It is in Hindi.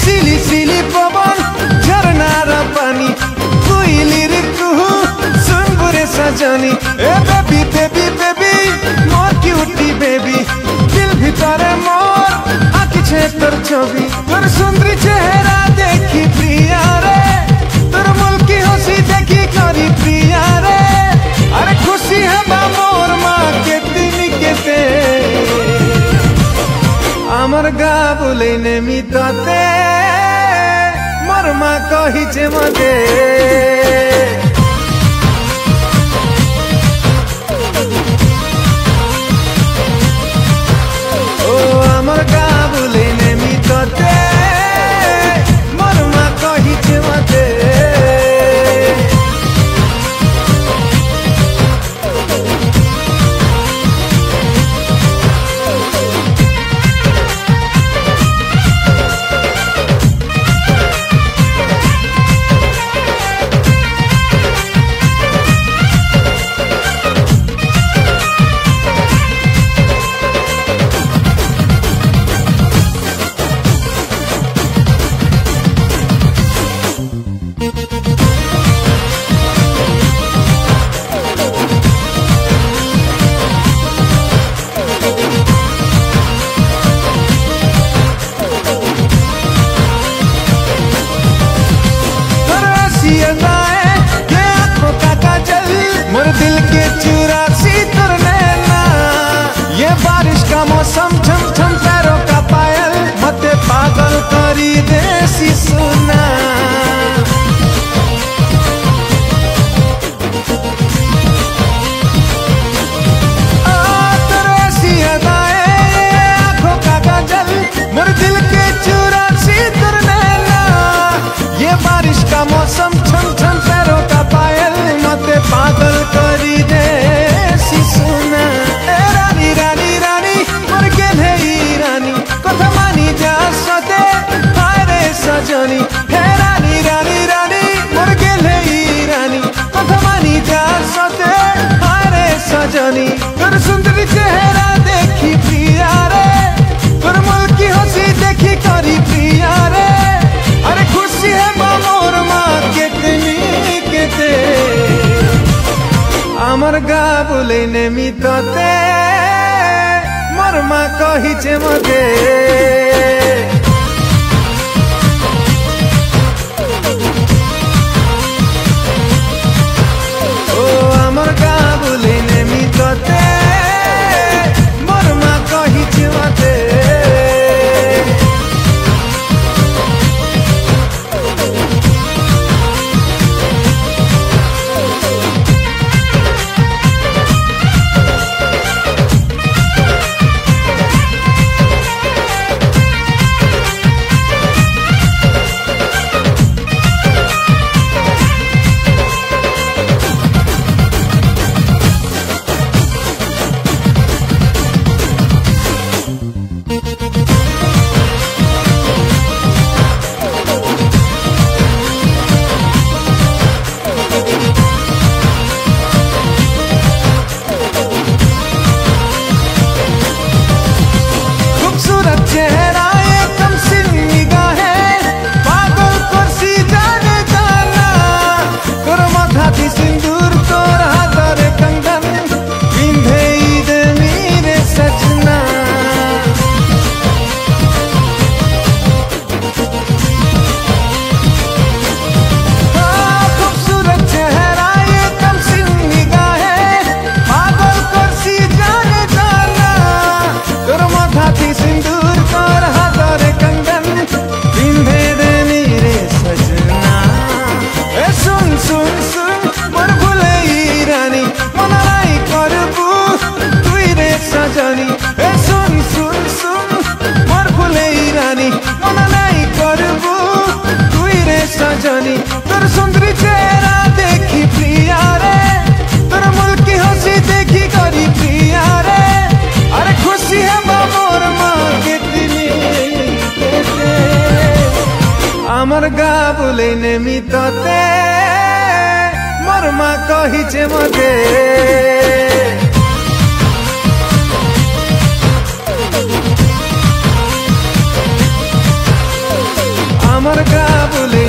सिली सिली पवन झरना र पानी कोइलीर कुहू सुनबुरे सजनी ए बेबी बेबी बेबी मोर क्यूटी बेबी दिल भितरे मोर आँखी छे तोर छवि तोर सुंदरी चेहरा देखी प्रिया रे तोर मुल्की हंसी देखी करी प्रिया रे अरे खुशी है मोर माँ के दिन केते आमर गा बोले नेमी ताते मोर माँ कहिचे मते ओ आमर गा बोले नेमी ताते मोर माँ कहिचे मते मोर दिल के चुरासी तुर नैना ये बारिश का मौसम छम छम पैरों का पायल मते पागल करी देसी सुना तुरसी अदाएं आँखों का काजल मोर दिल के चुरासी तुर नैना ये बारिश का मौसम छम छम पैरों का पायल मते पागल करी दे सुना ए रानी रानी रानी मोर गेले रानी कथा मानी जा सते हारे सजनी हे रानी रानी रानी मोर गेले रानी कथा मानी जा सते हारे सजनी तोर सुंदरी चेहरा देखी प्रिया रे तोर मुल्की हंसी देखी करी प्रिया रे अरे खुशी है मोर माँ कितनी केते आमर गा बोले नेमी ताते मोर माँ कहिचे मते ओ आमर गा बोले नेमी ताते मोर माँ कहिचे मते चेहरा एकदम सिंगा है पागल कुर्सी जाने जाना तोर माथा थी सिंदूर तोर हाथ रे कंगन पिंधे ईद मेरे सजना खूबसूरत चेहरा एकदम सिंगा है पागल कुर्सी जाने जाना तोर माथा थी सिंदूर तोर हाथ रे कंगन पिंधे दे मेरे सजना ए सुन सुन सुन मोर भुले रानी मनाई करबू तुई रे सजनी ए सुन सुन सुन मोर भुले रानी मनाई करबू तुई रे सजनी तोर सुंदरी चेहरा देखी प्रिया रे तोर मुल्की हंसी देखी करी प्रिया रे अरे खुशी है मोर माँ कितनी आमर गा बोले नेमी ताते मोर माँ कहिचे मते আমার কাবুলে